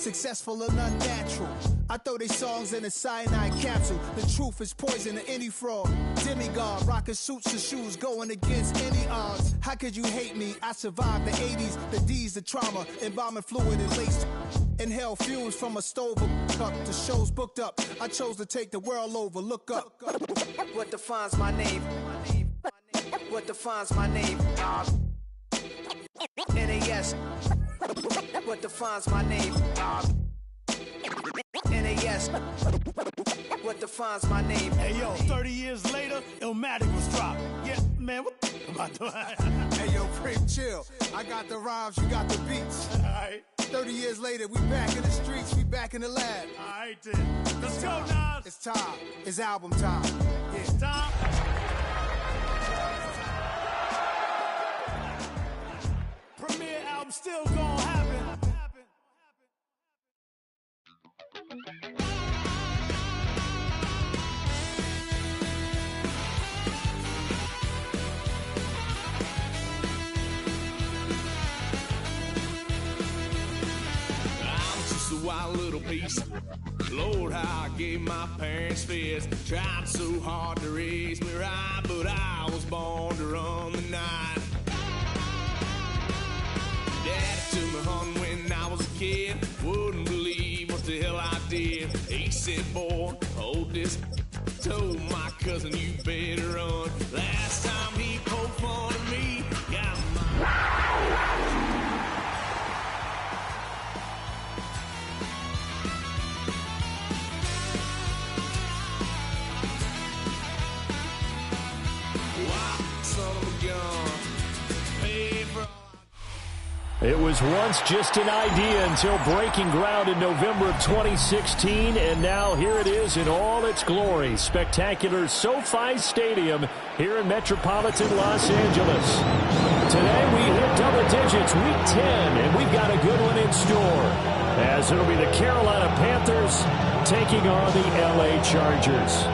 successful and unnatural. I throw these songs in a cyanide capsule. The truth is poison to any fraud. Demigod, rocking suits and shoes, going against any odds. How could you hate me? I survived the 80s, the D's, the trauma, embalming fluid and laced. Inhale fumes from a stove cup. The show's booked up. I chose to take the world over. Look up. What defines my name? What defines my name? NAS. What defines my name? NAS. What defines my name? Hey yo, 30 years later, Illmatic was dropped. Yeah, man, what the am I doing? Hey yo, Prim, chill. I got the rhymes, you got the beats. Alright. 30 years later, we back in the streets, we back in the lab. Alright then. Let's go, Nas. It's time. It's album time. Yeah. It's time. Premiere album still gonna happen. A wild little piece. Lord, how I gave my parents fits. Tried so hard to raise me right, but I was born to run the night. Daddy took me home when I was a kid. Wouldn't believe what the hell I did. He said, boy, hold this. Told my cousin, you better run. Last time he poked fun of me, got my... It was once just an idea until breaking ground in November of 2016, and now here it is in all its glory. Spectacular SoFi Stadium here in metropolitan Los Angeles. Today we hit double digits, week 10, and we've got a good one in store, as it'll be the Carolina Panthers taking on the LA Chargers.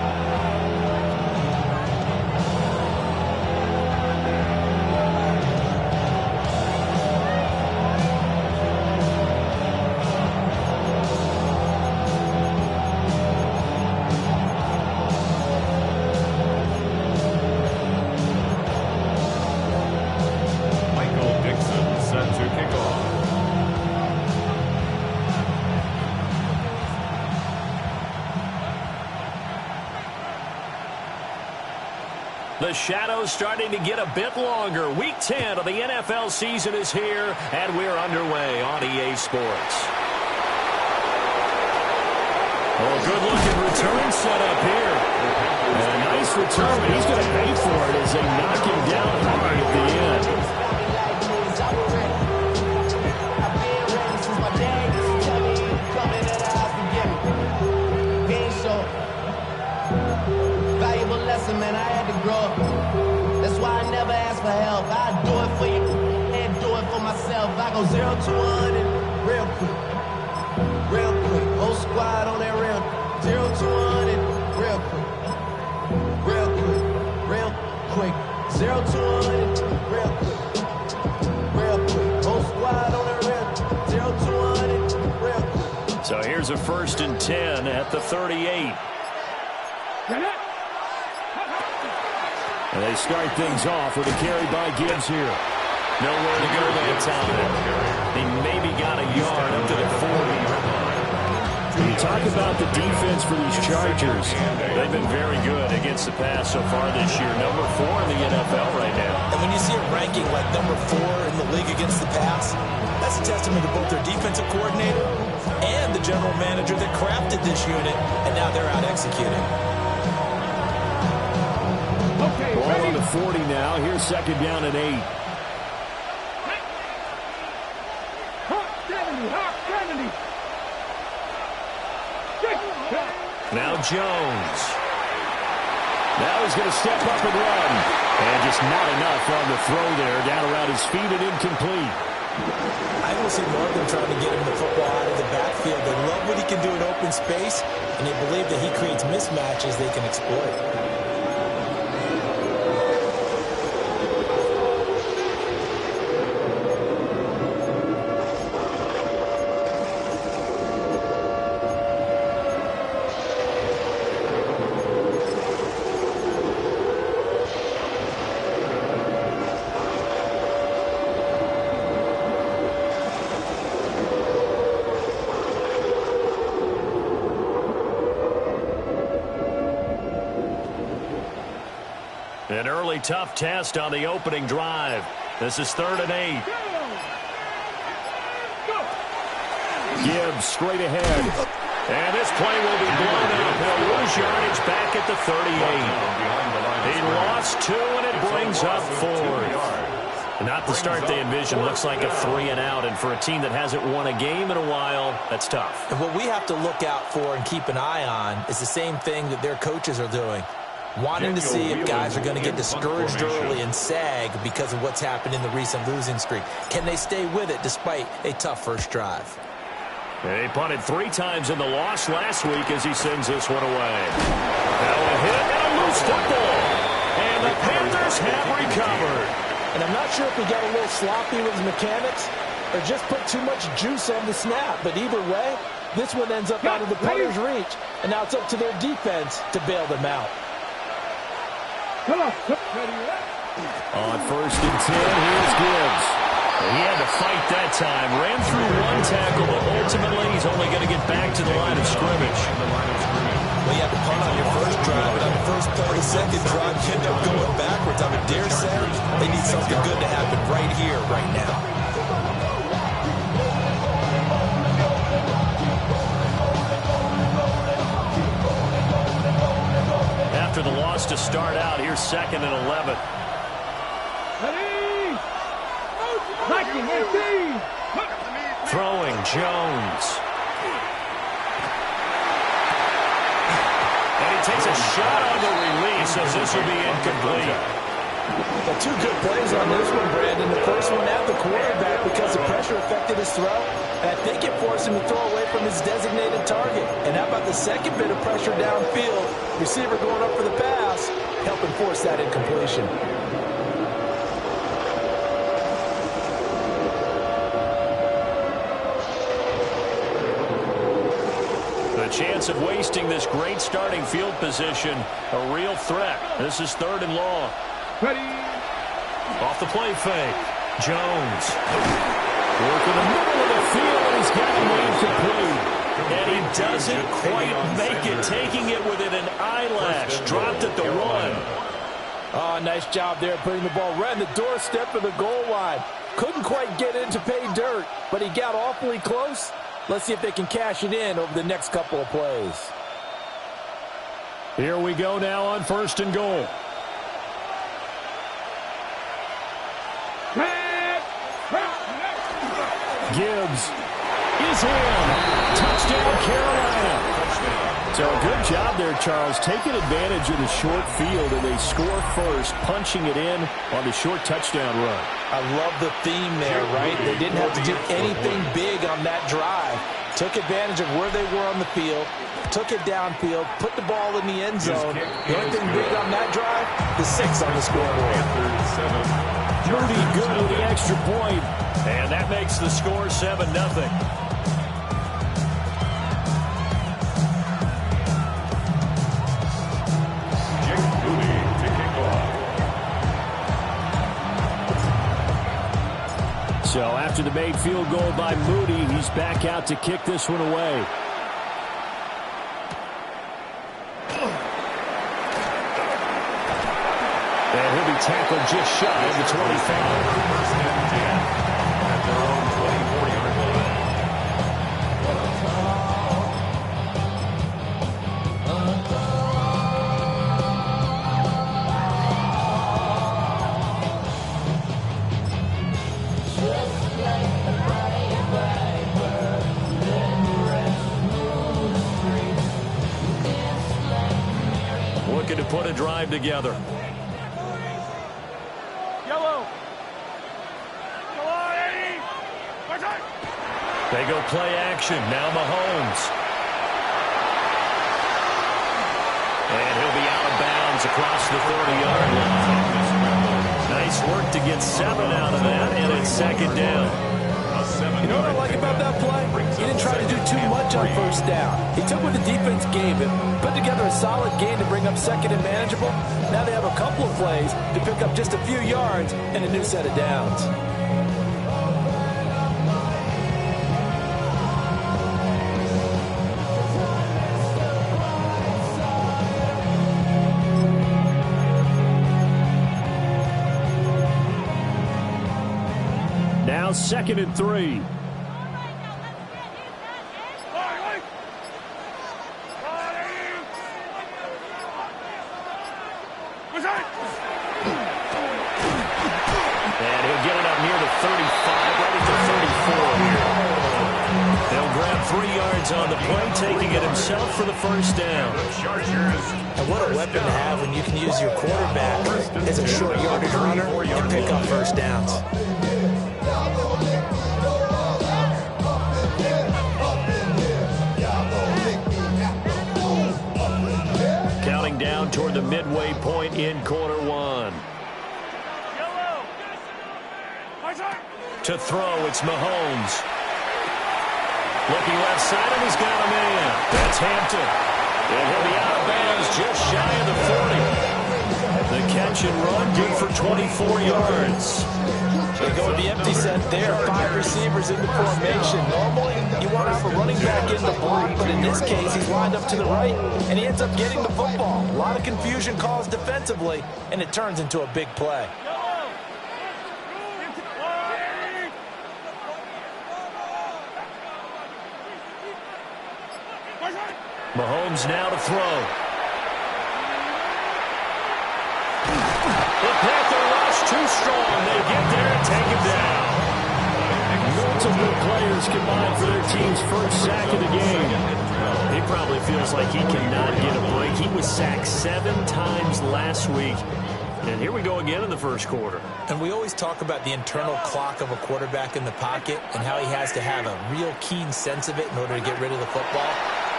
The shadows starting to get a bit longer. Week 10 of the NFL season is here, and we're underway on EA Sports. Oh, good-looking return set up here. And a nice return, but he's going to pay for it as they knock him down hard at the end. Man, I had to grow up. That's why I never ask for help. I do it for you and do it for myself. I go 0 to 100 real quick. Real quick. Whole squad on that real 0 to 100 real quick. Real quick. Real quick. 0 to 100 real quick. Real quick. Whole squad on that real 0 to 100 real quick. So here's a 1st and 10 at the 38. And they start things off with a carry by Gibbs here. Nowhere to go that time. He maybe got a yard up to the 40. When you talk about the defense for these Chargers, they've been very good against the pass so far this year. Number 4 in the NFL right now. And when you see a ranking like number 4 in the league against the pass, that's a testament to both their defensive coordinator and the general manager that crafted this unit, and now they're out executing. Ball on the 40 now. Here's 2nd down and 8. Now Jones. Now he's going to step up and run. And just not enough on the throw there. Down around his feet and incomplete. I will see more of them trying to get him the football out of the backfield. They love what he can do in open space, and they believe that he creates mismatches they can exploit. An early tough test on the opening drive. This is 3rd and 8. Gibbs straight ahead. And this play will be blown up. He'll lose yardage back at the 38. He lost 2, and it brings up 4. Not the start they envisioned. Looks like a 3-and-out. And for a team that hasn't won a game in a while, that's tough. And what we have to look out for and keep an eye on is the same thing that their coaches are doing. Wanting to see if guys are going to get discouraged early and sag because of what's happened in the recent losing streak. Can they stay with it despite a tough first drive? He punted 3 times in the loss last week as he sends this one away. Now a hit and a loose football. And the Panthers have recovered. And I'm not sure if he got a little sloppy with his mechanics or just put too much juice on the snap. But either way, this one ends up out of the punter's reach. And now it's up to their defense to bail them out. On 1st and 10, here's Gibbs. He had to fight that time. Ran through 1 tackle, but ultimately he's only going to get back to the line of scrimmage. Well, you had to punt on your first drive, but on the first play, second drive, you end up going backwards. I would dare say they need something good to happen right here, right now. After the loss to start out, here's 2nd and 11. Throwing Jones. And he takes a shot on the release as this will be incomplete. Well, 2 good plays on this one, Brandon. The first one at the quarterback because the pressure affected his throw. And I think it forced him to throw away from his designated target. And how about the second bit of pressure downfield? Receiver going up for the pass, helping force that incompletion. The chance of wasting this great starting field position, a real threat. This is 3rd and long. Off the play fake. Jones. Working the middle of the field, and he's got a man complete. And he doesn't quite make it, taking it within an eyelash. Dropped at the 1. Oh, nice job there putting the ball right on the doorstep of the goal line. Couldn't quite get in to pay dirt, but he got awfully close. Let's see if they can cash it in over the next couple of plays. Here we go now on 1st and goal. Gibbs is in. Touchdown, Carolina. So a good job there, Charles, taking advantage of the short field, and they score first, punching it in on the short touchdown run. I love the theme there, right? They didn't have to do anything big on that drive. Took advantage of where they were on the field, took it downfield, put the ball in the end zone. The only thing big on that drive, the 6 on the scoreboard. Moody good with the extra point, and that makes the score 7-0. So after the made field goal by Moody, he's back out to kick this one away. And he'll be tackled just shy of the 25. First and 10 at their own 24-yard line. Looking to put a drive together. They go play action. Now Mahomes. And he'll be out of bounds across the 30-yard line. Nice work to get 7 out of that, and it's 2nd down. You know what I like about that play? He didn't try to do too much on 1st down. He took what the defense gave him, put together a solid game to bring up 2nd and manageable. Now they have a couple of plays to pick up just a few yards and a new set of downs. now 2nd and 3. And he'll get it up near the 35, right at the 34 here. They'll grab 3 yards on the play, taking it himself for the first down. And what a weapon to have when you can use your quarterback as a short yardage runner and pick up first downs. Counting down toward the midway point in quarter 1. To throw, it's Mahomes. Looking left side, and he's got a man. That's Hampton. And he'll be out of bounds just shy of the 40. The catch and run good for 24 yards. They go with the empty set there. 5 receivers in the formation. Normally, you want to have a running back in the block, but in this case, he's lined up to the right, and he ends up getting the football. A lot of confusion caused defensively, and it turns into a big play. Mahomes now to throw. The Panther rush too strong. They get there and take him down. Multiple players combined for their team's first sack of the game. He probably feels like he cannot get a break. He was sacked 7 times last week. And here we go again in the first quarter. And we always talk about the internal clock of a quarterback in the pocket and how he has to have a real keen sense of it in order to get rid of the football.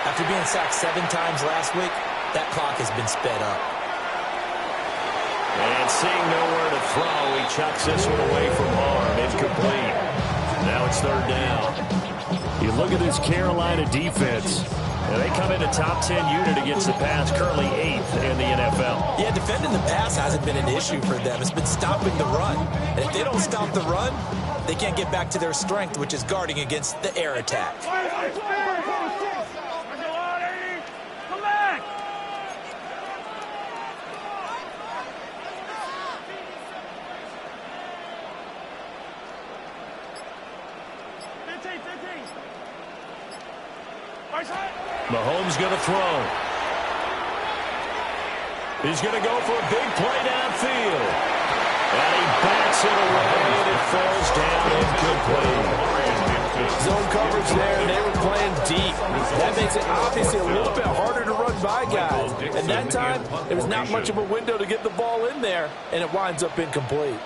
After being sacked 7 times last week, that clock has been sped up. And seeing nowhere to throw, he chucks this one away from harm. Incomplete. Now it's 3rd down. You look at this Carolina defense. And they come in a top 10 unit against the pass, currently 8th in the NFL. Yeah, defending the pass hasn't been an issue for them. It's been stopping the run. And if they don't stop the run, they can't get back to their strength, which is guarding against the air attack. Mahomes going to throw. He's going to go for a big play downfield. And he backs it away, and it falls down incomplete. Zone coverage there, and they were playing deep. That makes it obviously a little bit harder to run by guys. And that time, there was not much of a window to get the ball in there, and it winds up incomplete.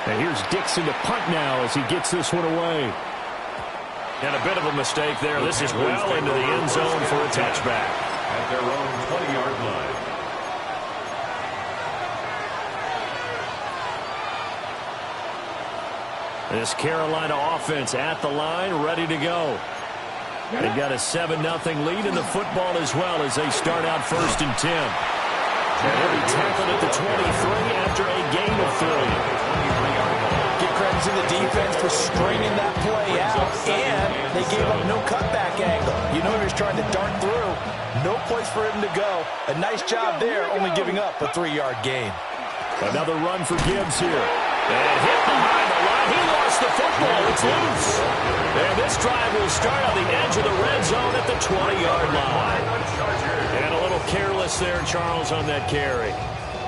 And here's Dixon to punt now as he gets this one away. And a bit of a mistake there. This is well into the end zone for a touchback. At their own 20-yard line. This Carolina offense at the line, ready to go. They've got a 7-0 lead in the football as well as they start out 1st and 10. And he'll be tackled at the 23 after a gain of 3. Give credit to the defense for stringing that play out, and they gave up no cutback angle. You know he was trying to dart through. No place for him to go. A nice job there, only giving up a 3-yard gain. Another run for Gibbs here. And hit behind the line. He lost the football. It's loose. And this drive will start on the edge of the red zone at the 20-yard line. And a little careless there, Charles, on that carry.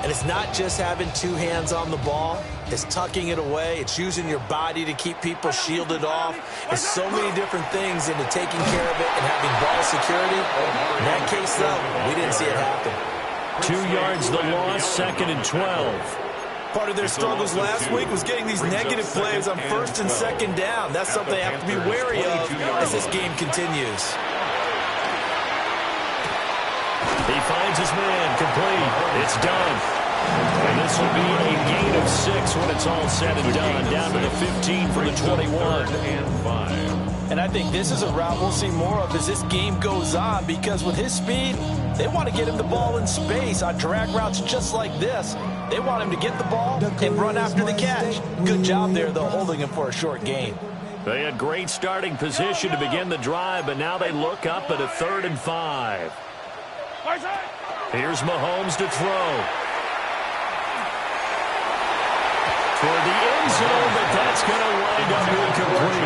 And it's not just having 2 hands on the ball. It's tucking it away. It's using your body to keep people shielded off. There's so many different things into taking care of it and having ball security. In that case, though, we didn't see it happen. 2 yards the loss, 2nd and 12. Part of their struggles last week was getting these negative plays on 1st and 2nd down. That's something they have to be wary of as this game continues. He finds his man, complete. It's done. And this will be a gain of 6 when it's all said and done. Down to the 15 from the 21. And I think this is a route we'll see more of as this game goes on, because with his speed, they want to get him the ball in space on drag routes just like this. They want him to get the ball and run after the catch. Good job there, though, holding him for a short gain. They had great starting position to begin the drive, but now they look up at a 3rd and 5. Here's Mahomes to throw. Toward the end zone, but that's going to wind up incomplete.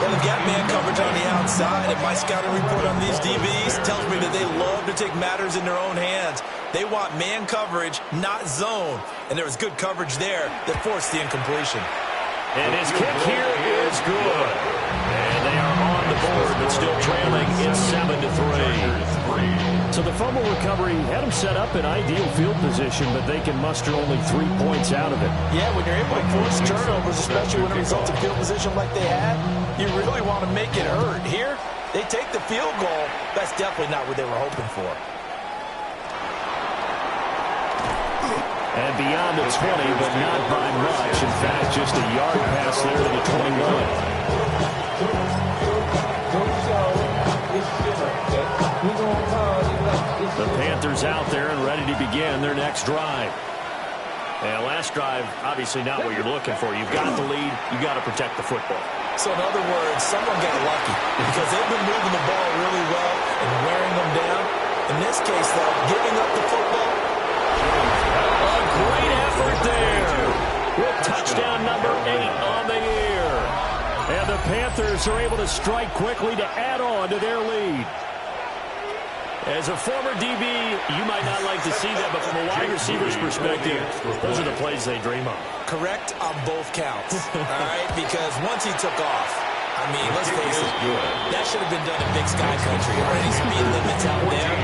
Well, they've got man coverage on the outside, and my scouting report on these DBs tells me that they love to take matters in their own hands. They want man coverage, not zone. And there was good coverage there that forced the incompletion. And his kick here is good. And they are on the board, but still trailing in 7-3. So the fumble recovery had them set up in ideal field position, but they can muster only 3 points out of it. Yeah, when you're able to force turnovers, especially when it results in field position like they had, you really want to make it hurt. Here, they take the field goal. That's definitely not what they were hoping for. And beyond the 20, but not by much. In fact, just a yard pass there to the 21. The Panthers out there and ready to begin their next drive. And last drive, obviously not what you're looking for. You've got the lead. You've got to protect the football. So in other words, someone got lucky because they've been moving the ball really well and wearing them down. In this case, though, giving up the football. A great effort there. With touchdown number 8 on the year. And the Panthers are able to strike quickly to add on to their lead. As a former DB, you might not like to see that, but from a wide receiver's perspective, those are the plays they dream of. Correct on both counts, all right? Because once he took off, I mean, let's face it, that should have been done in Big Sky Country. Already speed limits out there,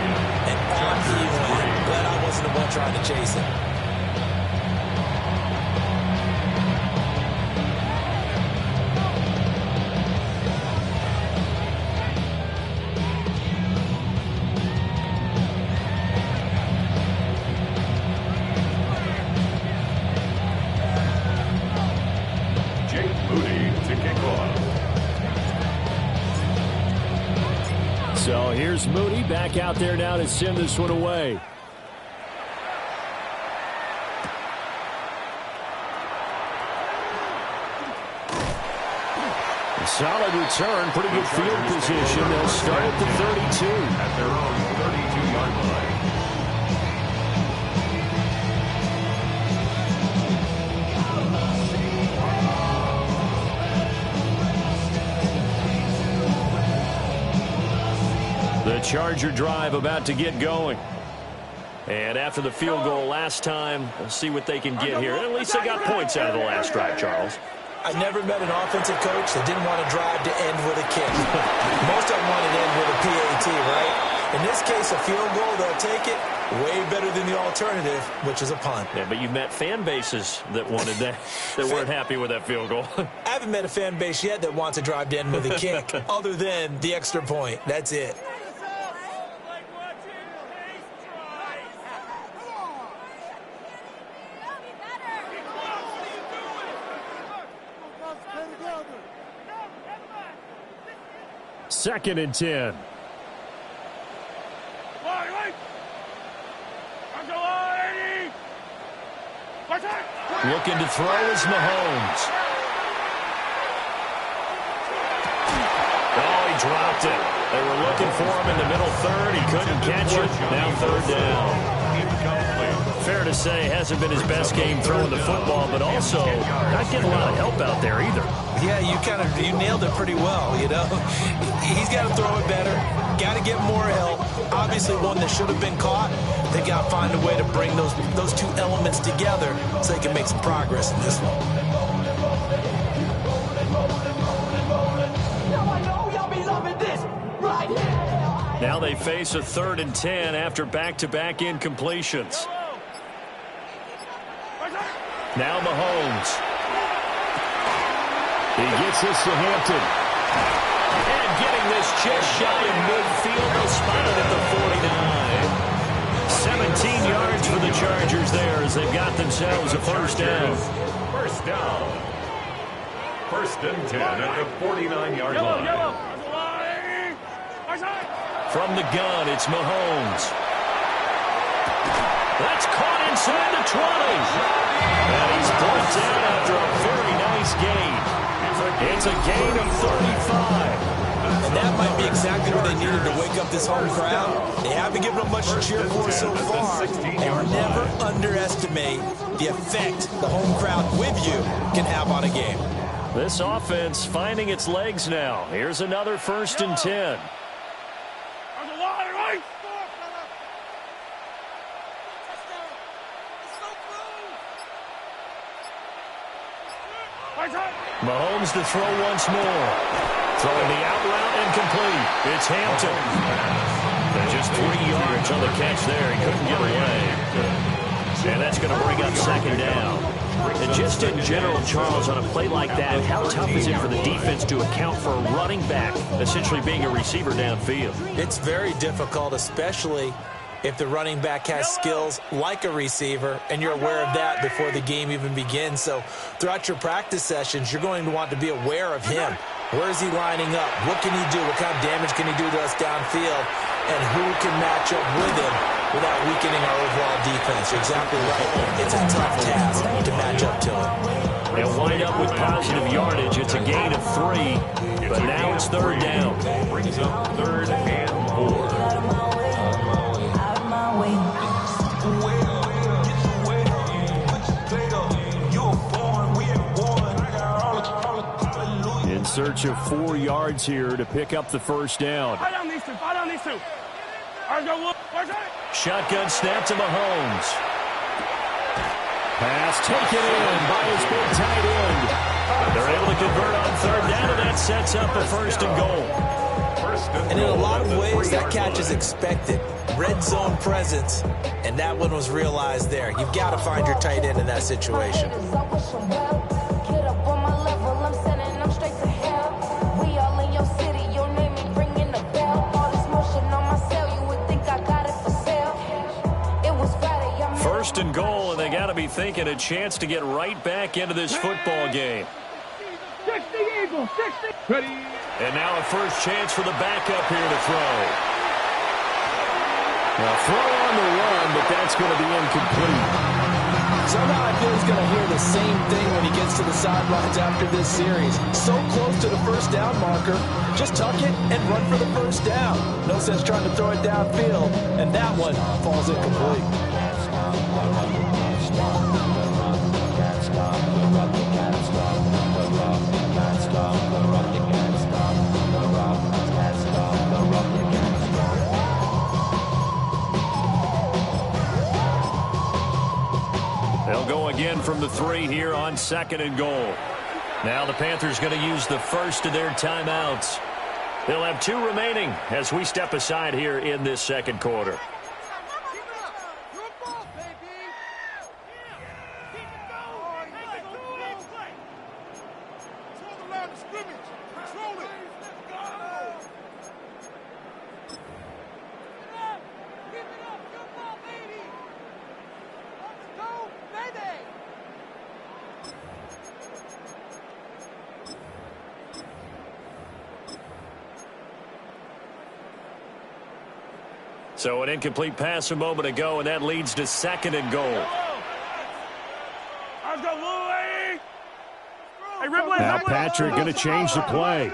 and on he went. Glad I wasn't the one trying to chase him. So here's Moody back out there now to send this one away. A solid return, pretty good field position. They'll start at the 32. At their own 32-yard line. The Charger drive about to get going. And after the field goal last time, we'll see what they can get here. At least they got points out of the last drive, Charles. I never met an offensive coach that didn't want to drive to end with a kick. Most of them wanted to end with a PAT, right? In this case, a field goal, they'll take it. Way better than the alternative, which is a punt. Yeah, but you've met fan bases that wanted that, that weren't happy with that field goal. I haven't met a fan base yet that wants to drive to end with a kick, other than the extra point. That's it. Second and 10. Looking to throw is Mahomes. Oh, he dropped it. They were looking for him in the middle third. He couldn't catch it. Now third down. Fair to say, hasn't been his best game throwing the football, but also not getting a lot of help out there either. Yeah, you nailed it pretty well, you know. He's got to throw it better. Got to get more help. Obviously, one that should have been caught. They got to find a way to bring those two elements together so they can make some progress in this one. Now they face a 3rd and 10 after back-to-back incompletions. Now Mahomes. He gets this to Hampton. And getting this just shy of midfield. They'll spot it at the 49. 17 yards for the Chargers there as they've got themselves a first down. First down. 1st and 10 at the 49-yard line. From the gun, it's Mahomes. That's caught inside the 20. And he's brought down after a very nice gain. It's a gain of 35. And that might be exactly what they needed to wake up this home crowd. They haven't given them much to cheer for so far. And never underestimate the effect the home crowd with you can have on a game. This offense finding its legs now. Here's another 1st and 10. Mahomes to throw once more. Throwing the out route and complete. It's Hampton. And just 3 yards on the catch there. He couldn't get away. And that's going to bring up 2nd down. And just in general, Charles, on a play like that, how tough is it for the defense to account for a running back essentially being a receiver downfield? It's very difficult, especially if the running back has skills like a receiver, and you're aware of that before the game even begins. So throughout your practice sessions, you're going to want to be aware of him. Where is he lining up? What can he do? What kind of damage can he do to us downfield? And who can match up with him without weakening our overall defense? You're exactly right. It's a tough task to match up to him. They'll wind up with positive yardage. It's a gain of 3, but now it's 3rd down. Brings up 3rd and 4. In search of 4 yards here to pick up the 1st down. Shotgun snap to Mahomes. Pass taken in by his big tight end. They're able to convert on 3rd down, and that sets up a 1st and goal. And in a lot of ways, that catch is expected. Red zone presence, and that one was realized there. You've got to find your tight end in that situation. First and goal, and they got to be thinking a chance to get right back into this football game. 60 Eagles, 60. Ready. And now a first chance for the backup here to throw. Now throw on the run, but that's going to be incomplete. Somehow I feel he's going to hear the same thing when he gets to the sidelines after this series. So close to the 1st down marker. Just tuck it and run for the 1st down. No sense trying to throw it downfield. And that one falls incomplete. They'll go again from the 3 here on 2nd and goal. Now the Panthers going to use the first of their timeouts. They'll have 2 remaining as we step aside here in this 2nd quarter. So an incomplete pass a moment ago, and that leads to 2nd and goal. Now Patrick going to change the play.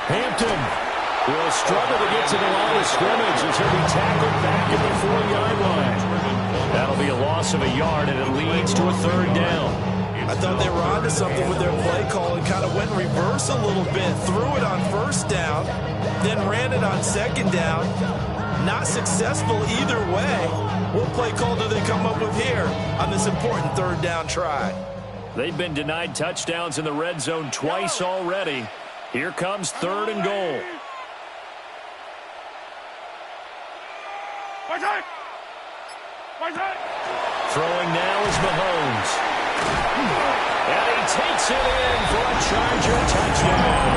Hampton will struggle to get to the line of scrimmage as he'll be tackled back at the 4-yard line. That'll be a loss of a yard, and it leads to a 3rd down. I thought they were onto something with their play call and kind of went reverse a little bit. Threw it on 1st down, then ran it on 2nd down. Not successful either way. What play call do they come up with here on this important 3rd down try? They've been denied touchdowns in the red zone twice already. Here comes 3rd and goal. Throwing now is Mahomes. And he takes it in for a Charger touchdown.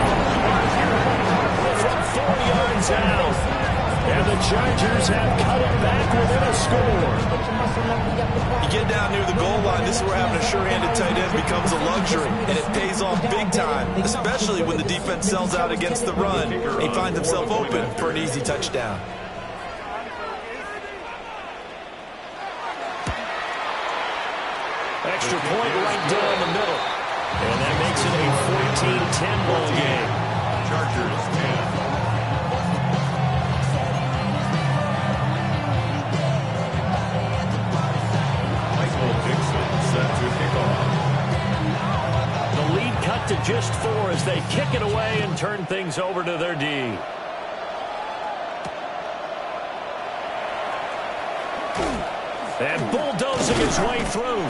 From 4 yards out. And the Chargers have cut it back within a score. You get down near the goal line, this is where having a sure-handed tight end becomes a luxury. And it pays off big time, especially when the defense sells out against the run. He finds himself open for an easy touchdown. extra point right down the middle. And that makes it a 14-10 ball game. Chargers 10. Michael Dixon set to kick off. The lead cut to just 4 as they kick it away and turn things over to their D. And bulldozing his way through.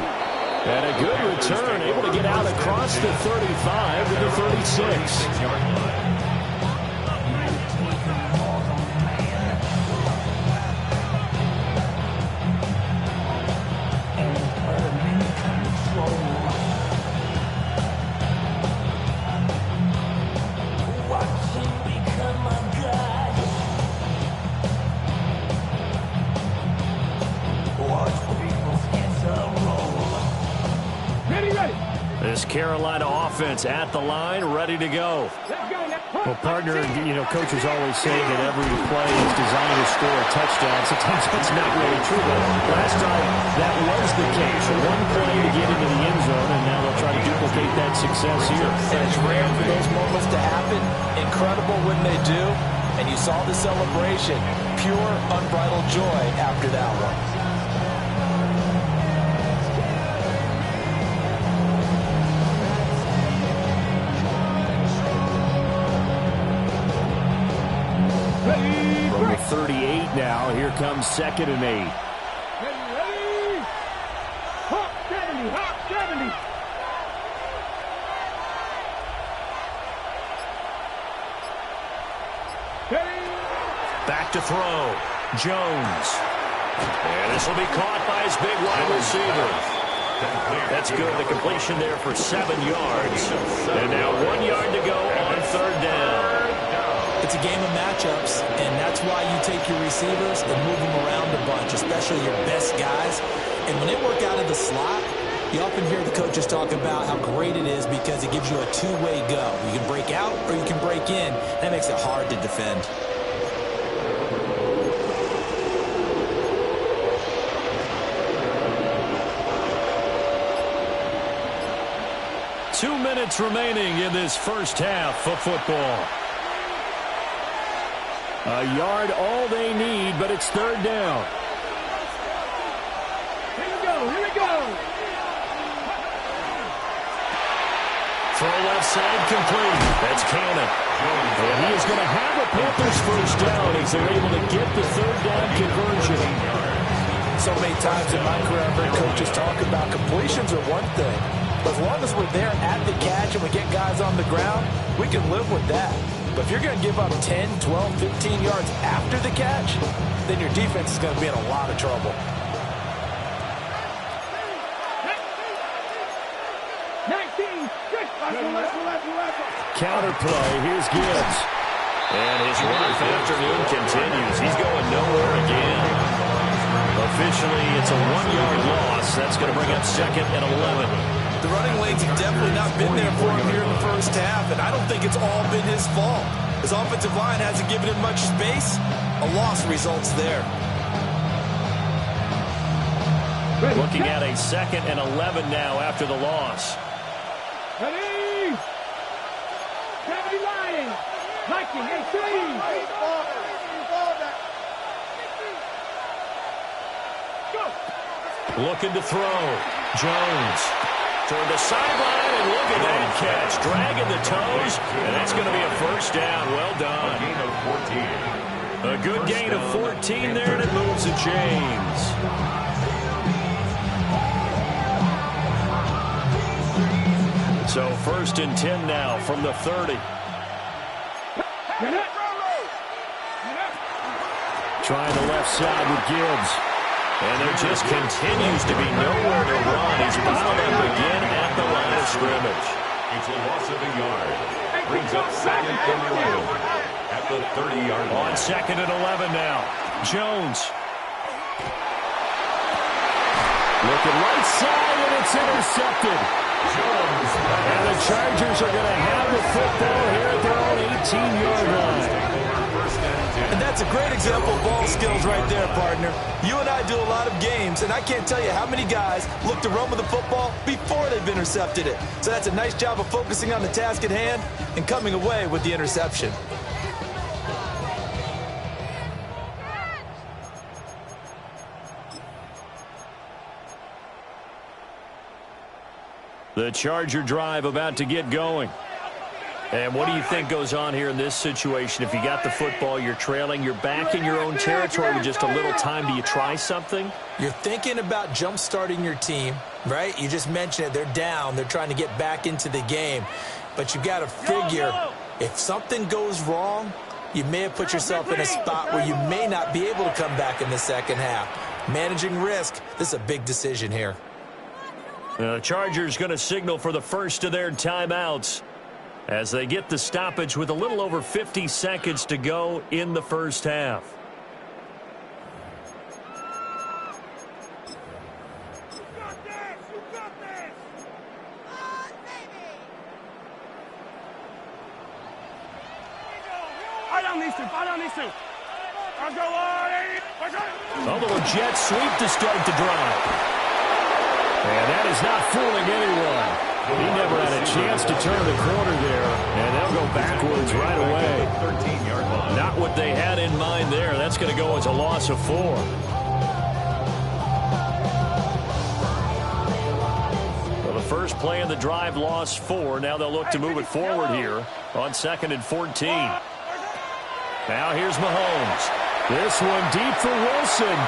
And a good return, able to get out across the 35 to the 36. This Carolina offense at the line, ready to go. Well, partner, coaches always say that every play is designed to score a touchdown. Sometimes that's not really true, but last time that was the case. One play to get into the end zone, and now they'll try to duplicate that success here. And it's rare for those moments to happen. Incredible when they do. And you saw the celebration. Pure, unbridled joy after that one. From the 38 now, here comes 2nd and 8. Hawk 70. Back to throw. Jones. And this will be caught by his big wide receiver. That's good. The completion there for 7 yards. And now 1 yard to go on 3rd down. It's a game of matchups, and that's why you take your receivers and move them around a bunch, especially your best guys. And when they work out of the slot, you often hear the coaches talk about how great it is because it gives you a two-way go. You can break out or you can break in. That makes it hard to defend. Two minutes remaining in this first half of football. A yard all they need, but it's 3rd down. Here we go. Throw left side complete. That's Cannon. And he is going to have a Panthers first down as they're able to get the 3rd down conversion. So many times in my career, I've heard coaches talk about completions are one thing. But as long as we're there at the catch and we get guys on the ground, we can live with that. But if you're going to give up 10, 12, 15 yards after the catch, then your defense is going to be in a lot of trouble. Counter play. Here's Gibbs. And his rough afternoon continues. He's going nowhere again. Officially, it's a 1-yard loss. That's going to bring up 2nd and 11. The running lanes have definitely not been there for him here in the first half, and I don't think it's all been his fault. His offensive line hasn't given him much space. A loss results there. Looking at a 2nd and 11 now after the loss. Ready? 70 Lions. Hiking, Looking to throw. Jones. Toward the sideline, and look at that catch. Dragging the toes, and that's going to be a first down. Well done. A good gain of 14 there, and it moves the chains. So 1st and 10 now from the 30. Trying the left side with Gibbs. And there just continues to be nowhere to run. He's piled up again at the line of scrimmage. It's a loss of a yard. Brings up 2nd and 11 at the 30-yard line. On 2nd and 11 now. Jones. Looking right side, and it's intercepted. And the Chargers are going to have the football here at their own 18-yard line. And that's That's a great example of ball skills right there, partner. You and I do a lot of games, and I can't tell you how many guys look to run with the football before they've intercepted it. So that's a nice job of focusing on the task at hand and coming away with the interception. The Charger drive about to get going. And what do you think goes on here in this situation? If you got the football, you're trailing, you're back in your own territory with just a little time. Do you try something? You're thinking about jump-starting your team, right? You just mentioned it. They're down. They're trying to get back into the game. But you've got to figure if something goes wrong, you may have put yourself in a spot where you may not be able to come back in the second half. Managing risk, this is a big decision here. The Chargers going to signal for the first of their timeouts as they get the stoppage with a little over 50 seconds to go in the first half. A little jet sweep to start the drive. And that is not fooling anyone. He never had a chance to turn the corner there, and they'll go backwards right away. 13-yard line. Not what they had in mind there. That's going to go as a loss of 4. Well, the first play of the drive lost 4. Now they'll look to move it forward here on 2nd and 14. Now here's Mahomes. This one deep for Wilson.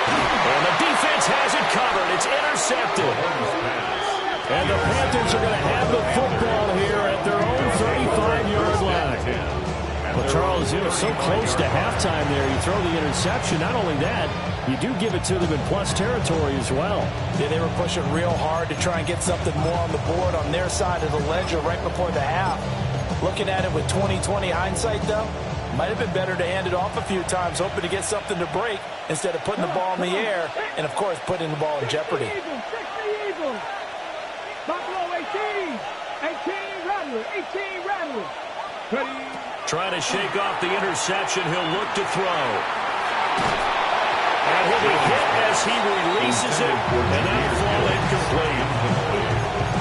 And the defense has it covered. It's intercepted. And the Panthers are going to have the football here at their own 35-yard line. Well, Charles, so close to halftime there. You throw the interception. Not only that, you do give it to them in plus territory as well. Yeah, they were pushing real hard to try and get something more on the board on their side of the ledger right before the half. Looking at it with 20/20 hindsight, though, might have been better to hand it off a few times, hoping to get something to break instead of putting the ball in the air and, of course, putting the ball in jeopardy. Trying to shake off the interception. He'll look to throw. And he'll be hit as he releases it, and that'll fall incomplete.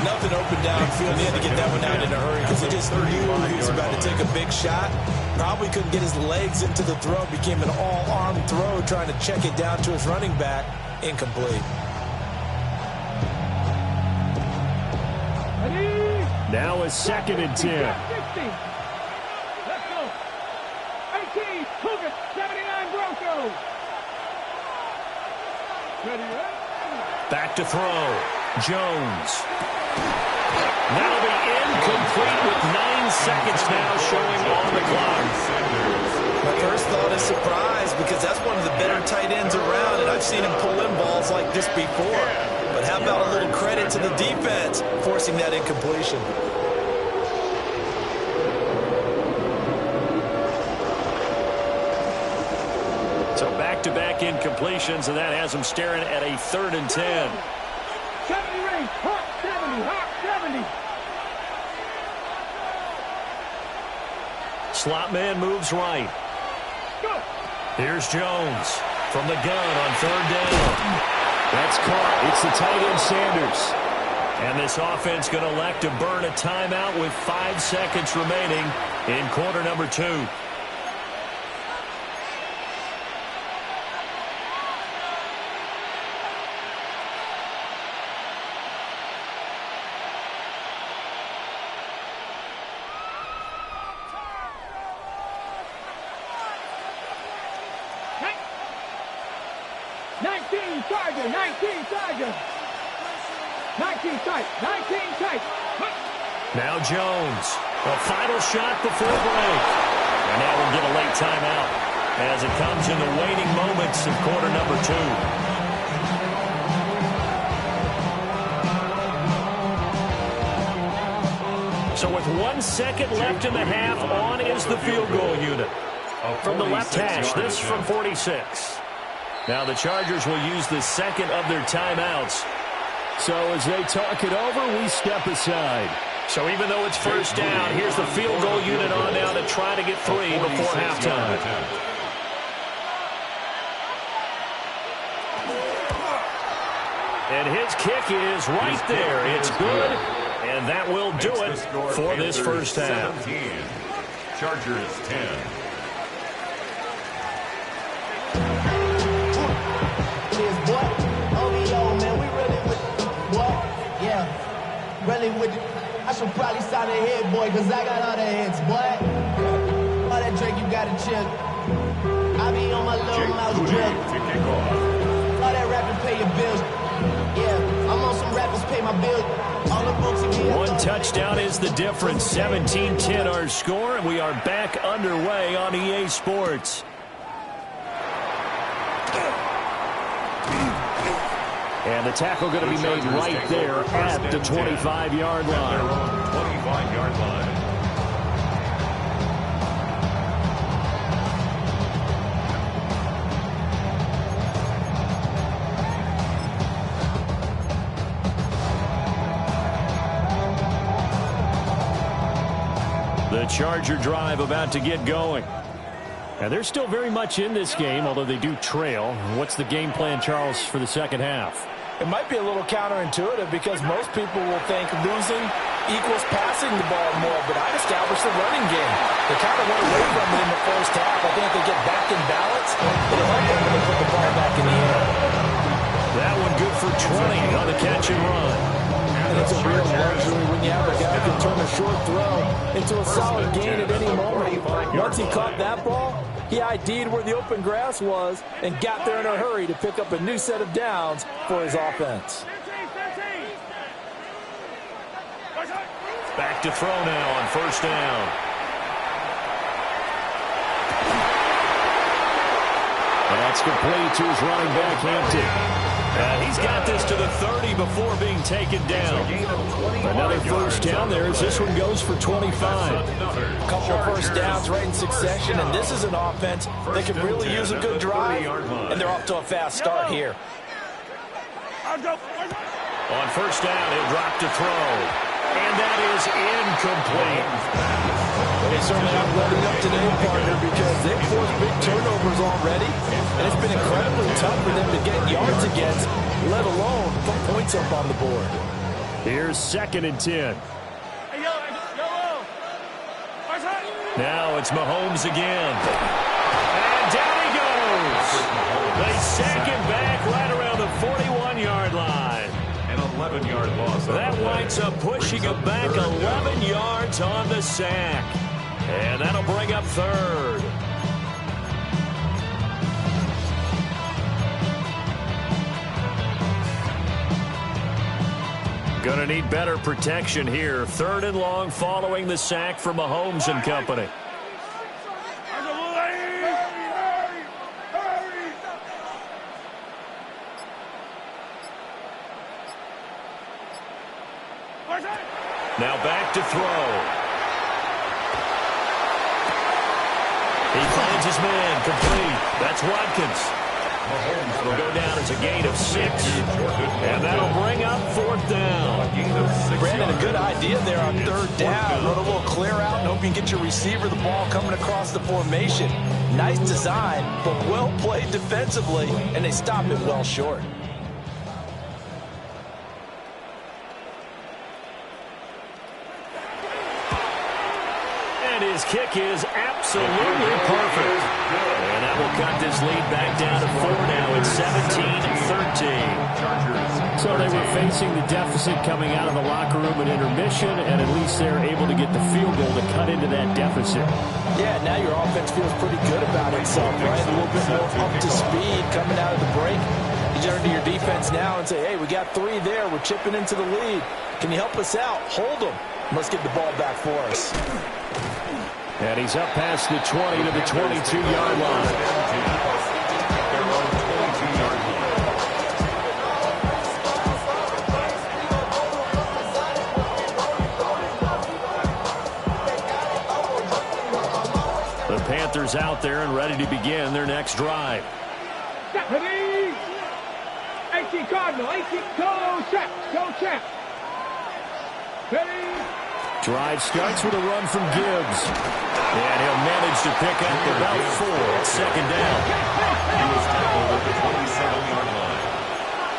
Nothing open downfield. He had to get that one out in a hurry because he just knew he was about to take a big shot. Probably couldn't get his legs into the throw. Became an all-arm throw trying to check it down to his running back. Incomplete. Now a 2nd and 10. Let's go. 18, Cougar, 79 Broncos. Back to throw. Jones. That'll be incomplete with 9 seconds now showing on the clock. My first thought is surprise because that's one of the better tight ends around, and I've seen him pull in balls like this before. But how about a little credit to the defense forcing that incompletion? So back-to-back incompletions, and that has him staring at a 3rd and 10. 70 range, hot 70, hot 70. Slot man moves right. Here's Jones from the gun on 3rd down. That's caught. It's the tight end Sanders. And this offense going to elect to burn a timeout with 5 seconds remaining in quarter number 2. Now Jones, a final shot before break. And now we'll get a late timeout as it comes in the waning moments of quarter number 2. So with 1 second left in the half, on is the field goal unit. From the left hash, this from 46. Now the Chargers will use the second of their timeouts. So as they talk it over, we step aside. So even though it's first down, here's the field goal unit on now to try to get 3 before halftime. And his kick is right there. It's good, and that will do it for this first half. 17. Chargers 10. Really with you. I should probably sign a head, boy, because I got all the heads, boy. All that drink, you got to chill. I be on my little mouse drill. All that rapping, pay your bills. Yeah, I'm on some rappers, pay my bills. All the books you get. One touchdown is the difference. 17-10 our score, and we are back underway on EA Sports. And the tackle going to be made right there at the 25-yard line. 25-yard line. The Charger drive about to get going. And they're still very much in this game, although they do trail. What's the game plan, Charles, for the second half? It might be a little counterintuitive because most people will think losing equals passing the ball more, but I'd establish the running game. They kind of went away from it in the first half. I think if they get back in balance, it'll help them when they put the ball back in the air. That one good for 20 on the catch and run. And it's a real luxury when you have a guy who can turn a short throw into a solid gain at any moment. Once he caught that ball, he ID'd where the open grass was and got there in a hurry to pick up a new set of downs for his offense. Back to throw now on first down. And that's complete to his running back, Hampton. He's got this to the 30 before being taken down. Another first down there as this one goes for 25. A couple of first downs right in succession, and this is an offense that could really use a good drive, and they're off to a fast start here. On first down, he'll drop to throw, and that is incomplete. They certainly aren't letting up today, partner, because they've forced big turnovers already, and it's been incredibly tough for them to get yards against, let alone put points up on the board. Here's 2nd and 10. Now it's Mahomes again. And down he goes. They sack him back right around the 41-yard line. An 11-yard loss. That winds up pushing him back 11 yards on the sack. And that'll bring up 3rd. Gonna need better protection here. 3rd and long following the sack from Mahomes and company. Now back to throw. He finds his man complete. That's Watkins. It'll go down as a gain of 6. And that'll bring up 4th down. Brandon, a good idea there on 3rd down. Run a little clear out and hope you can get your receiver the ball coming across the formation. Nice design, but well played defensively, and they stop it well short. His kick is absolutely perfect. And that will cut this lead back down to 4 now. It's 17-13. So they were facing the deficit coming out of the locker room at intermission, and at least they're able to get the field goal to cut into that deficit. Yeah, now your offense feels pretty good about itself, right? A little bit more up to speed coming out of the break. You turn to your defense now and say, hey, we got 3 there. We're chipping into the lead. Can you help us out? Hold them. Let's get the ball back for us. And he's up past the 20 to the 22-yard line. The Panthers out there and ready to begin their next drive. Ready? 18 Cardinal, 18, go Chaps, go Chaps. Ready? Drive starts with a run from Gibbs. And he'll manage to pick up about 4 at second down. He was tackled at the 27-yard line.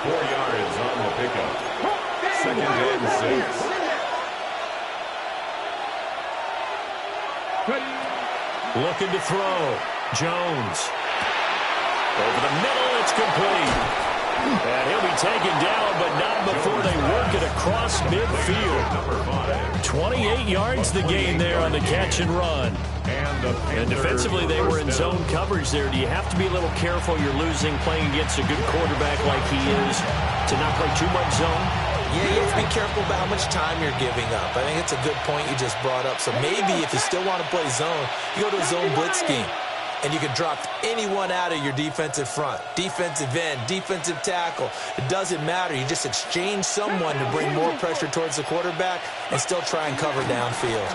4 yards on the pickup. Second and 6. Looking to throw. Jones. Over the middle, it's complete. And he'll be taken down, but not before they work it across midfield. 28 yards the gain there on the catch and run. And defensively, they were in zone coverage there. Do you have to be a little careful? You're losing, playing against a good quarterback like he is, to not play too much zone? Yeah, you have to be careful about how much time you're giving up. I think it's a good point you just brought up. So maybe if you still want to play zone, you go to a zone blitz scheme. And you can drop anyone out of your defensive front, defensive end, defensive tackle. It doesn't matter. You just exchange someone to bring more pressure towards the quarterback and still try and cover downfield.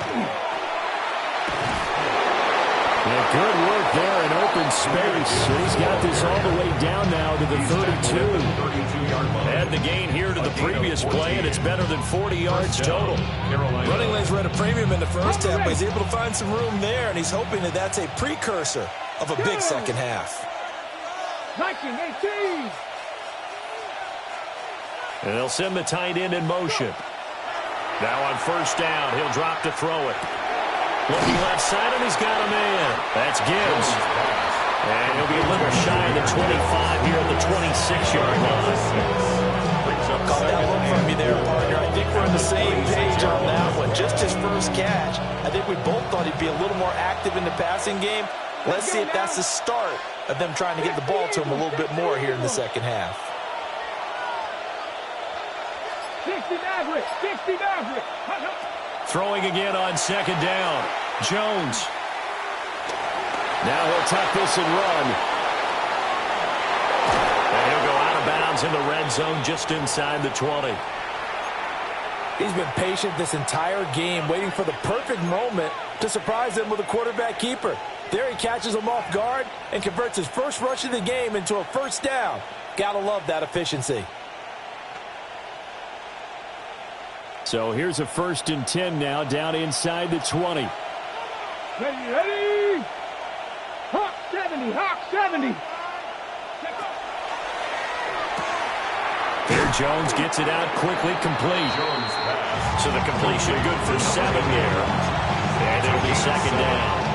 Yeah, good work there in open space. He's got this all the way down now to the 32. Add the gain here to the previous play, and it's better than 40 yards total. Running lanes were at a premium in the first half, but he's able to find some room there, and he's hoping that that's a precursor of a big second half. 19-18. And they'll send the tight end in motion. Now on first down, he'll drop to throw it. Looking left side, and he's got a man. That's Gibbs. And he'll be a little shy of the 25 here at the 26-yard line. Caught that look from me there, partner. I think we're on the same page on that one. Just his first catch, I think we both thought he'd be a little more active in the passing game. Let's see if that's the start of them trying to get the ball to him a little bit more here in the second half. 60 Maverick. 60 Maverick. Throwing again on second down. Jones. Now he'll tuck this and run. And he'll go out of bounds in the red zone just inside the 20. He's been patient this entire game, waiting for the perfect moment to surprise them with a quarterback keeper. There he catches him off guard and converts his first rush of the game into a first down. Gotta love that efficiency. So here's a 1st and 10 now, down inside the 20. Ready. Hawk 70. Hawk 70. Here Jones gets it out quickly, complete. So the completion good for 7 there. And it'll be second down.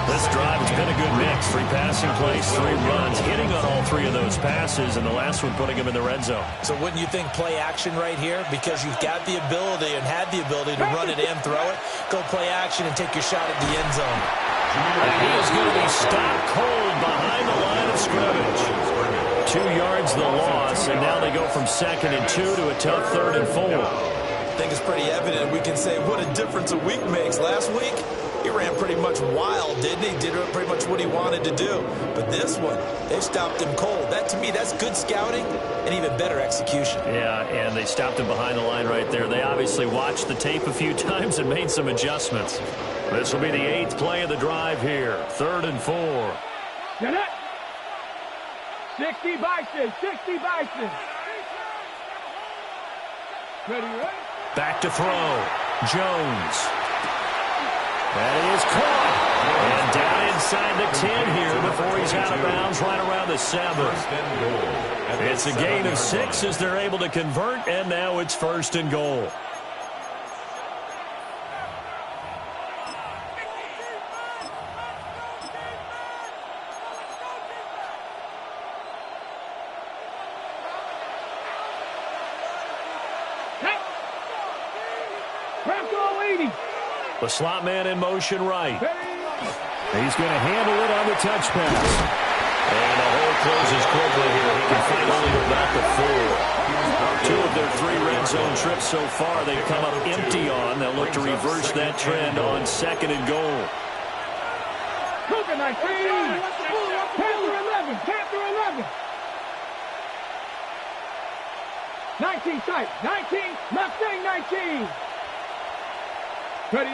This drive has been a good mix. 3 passing plays, 3 runs, hitting on all 3 of those passes, and the last one putting him in the red zone. So wouldn't you think play action right here? Because you've got the ability and had the ability to run it and throw it. Go play action and take your shot at the end zone. And he is going to be stopped cold behind the line of scrimmage. 2 yards the loss, and now they go from 2nd and 2 to a tough 3rd and 4. I think it's pretty evident. We can say what a difference a week makes. Last week, he ran pretty much wild, didn't he? Did pretty much what he wanted to do. But this one, they stopped him cold. That, to me, that's good scouting and even better execution. Yeah, and they stopped him behind the line right there. They obviously watched the tape a few times and made some adjustments. This will be the 8th play of the drive here. 3rd and 4. Get it. 60 Bison. 60 Bison. Ready. Back to throw. Jones. That is caught. And down inside the 10 here before he's out of bounds right around the 7. It's a gain of 6 as they're able to convert, and now it's 1st and goal. The slot man in motion right. He's going to handle it on the touch pass. And the hole closes quickly here. He can finally go back to 4. 2 of their 3 red zone trips so far they've come up empty on. They'll look to reverse that trend on 2nd and goal. Cougar 19. Panther 11. Panther 11. 19 tight. 19. Mustang 19. Ready.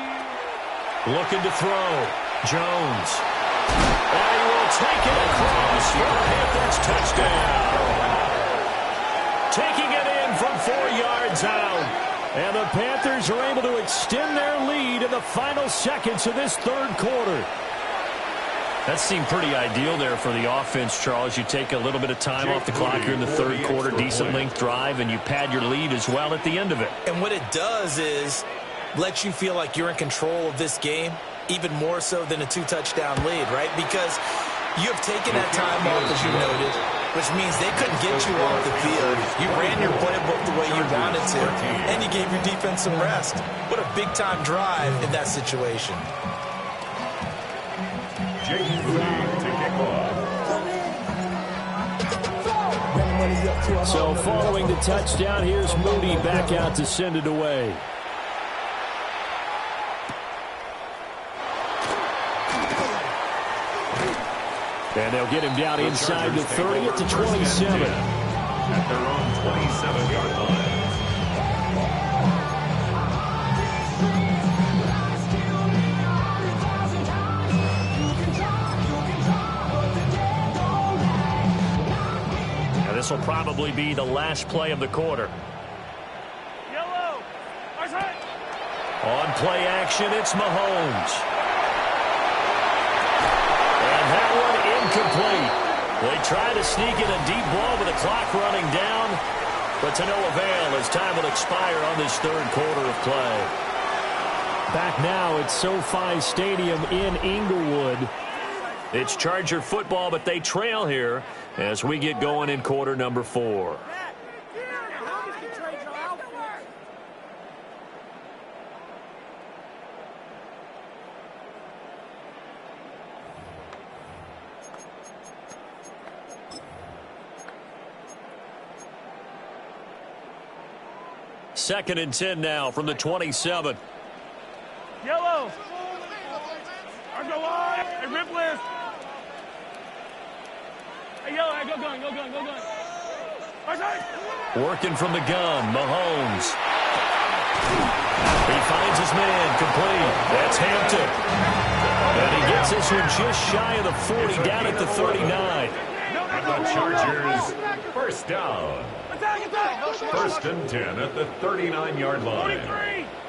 Looking to throw. Jones. And he will take it across for a hit. That's touchdown. Taking it in from 4 yards out. And the Panthers are able to extend their lead in the final seconds of this third quarter. That seemed pretty ideal there for the offense, Charles. You take a little bit of time off the clock here in the third quarter, decent length drive, and you pad your lead as well at the end of it. And what it does is let you feel like you're in control of this game, even more so than a 2-touchdown lead, right? Because you have taken that time off, as you noted, which means they couldn't get you off the field. You ran your playbook the way you wanted to, and you gave your defense some rest. What a big-time drive in that situation. Jake Moody to kick off. So following the touchdown, here's Moody back out to send it away. And they'll get him down inside the 30 at the 27. At their own 27-yard line. This will probably be the last play of the quarter. Yellow. On play action, it's Mahomes. And that one incomplete. They try to sneak in a deep ball with the clock running down, but to no avail as time will expire on this third quarter of play. Back now at SoFi Stadium in Inglewood. It's Charger football, but they trail here as we get going in quarter number 4. Second and 10 now from the 27. Yellow. Arms go wide. Hey, rip list. Hey, yellow. Hey, go gun. Working from the gun, Mahomes. He finds his man, complete. That's Hampton. And he gets this one just shy of the 40, down at the 39. And the Chargers, first down. First and 10 at the 39-yard line.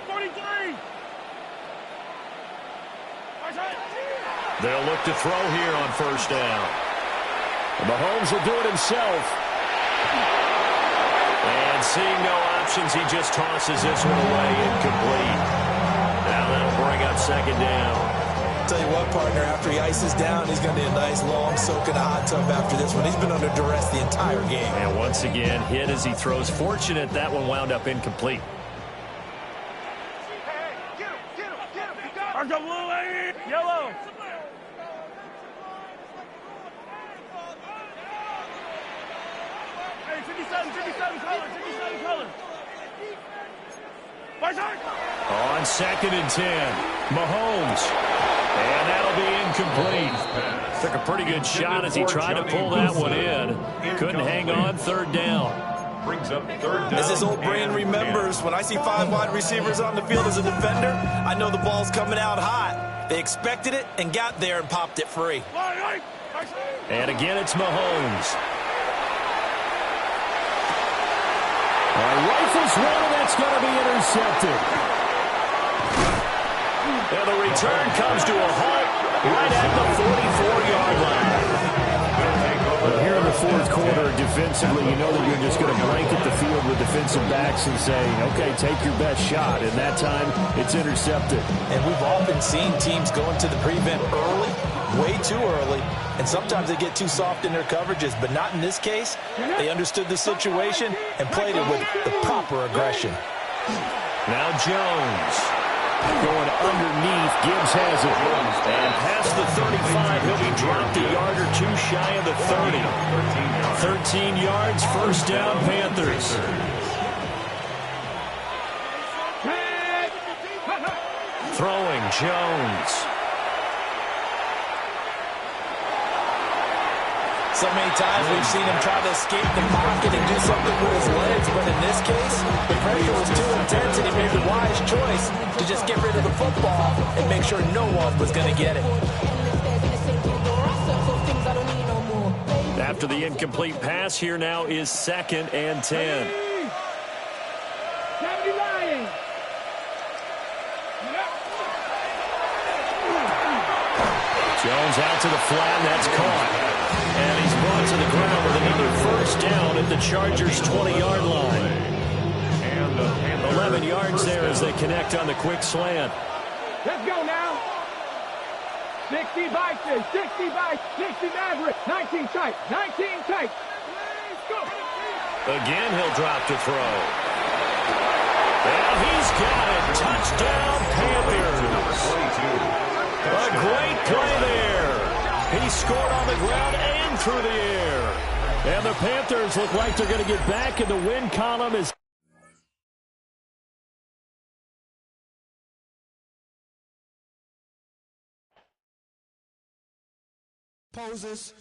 43. They'll look to throw here on first down. Mahomes will do it himself. And seeing no options, he just tosses this one away, incomplete. Now that'll bring up second down. Tell you what, partner, after he ices down, he's going to need a nice long soak in a hot tub after this one. He's been under duress the entire game. And once again, hit as he throws. Fortunate that one wound up incomplete. Arms go blue, yellow. Hey, 57 color. On second and 10, Mahomes. And that'll be incomplete. Took a pretty good shot as he tried to pull that one in. Couldn't hang on, third down. Brings up third down. As his old brain remembers, when I see 5 wide receivers on the field as a defender, I know the ball's coming out hot. They expected it and got there and popped it free. And again, it's Mahomes. Rifles one, and that's going to be intercepted. And the return comes to a halt right at the 44-yard line. Here in the fourth quarter, defensively, you know that you're just going to blanket the field with defensive backs and say, okay, take your best shot. And that time, it's intercepted. And we've often seen teams go into the prevent early, way too early, and sometimes they get too soft in their coverages, but not in this case. They understood the situation and played it with the proper aggression. Now Jones going underneath. Gibbs has it. And past the 35, he'll be dropped a yard or two shy of the 30. 13 yards, first down, Panthers. Throwing, Jones. So many times we've seen him try to escape the pocket and do something with his legs, but in this case, the pressure was too intense and he made the wise choice to just get rid of the football and make sure no one was going to get it. After the incomplete pass, here now is second and 10. 79. Jones out to the flat, and that's caught. And he's brought to the ground with another first down at the Chargers' 20-yard line. 11 yards there as they connect on the quick slant. Let's go now. 60 Vikings, 60 Vikings, 60 Mavericks, 19 tight, 19 tight. Let's go. Again, he'll drop to throw. And he's got it. Touchdown, Panthers. A great play there. He scored on the ground and through the air. And the Panthers look like they're going to get back in the win column as poses.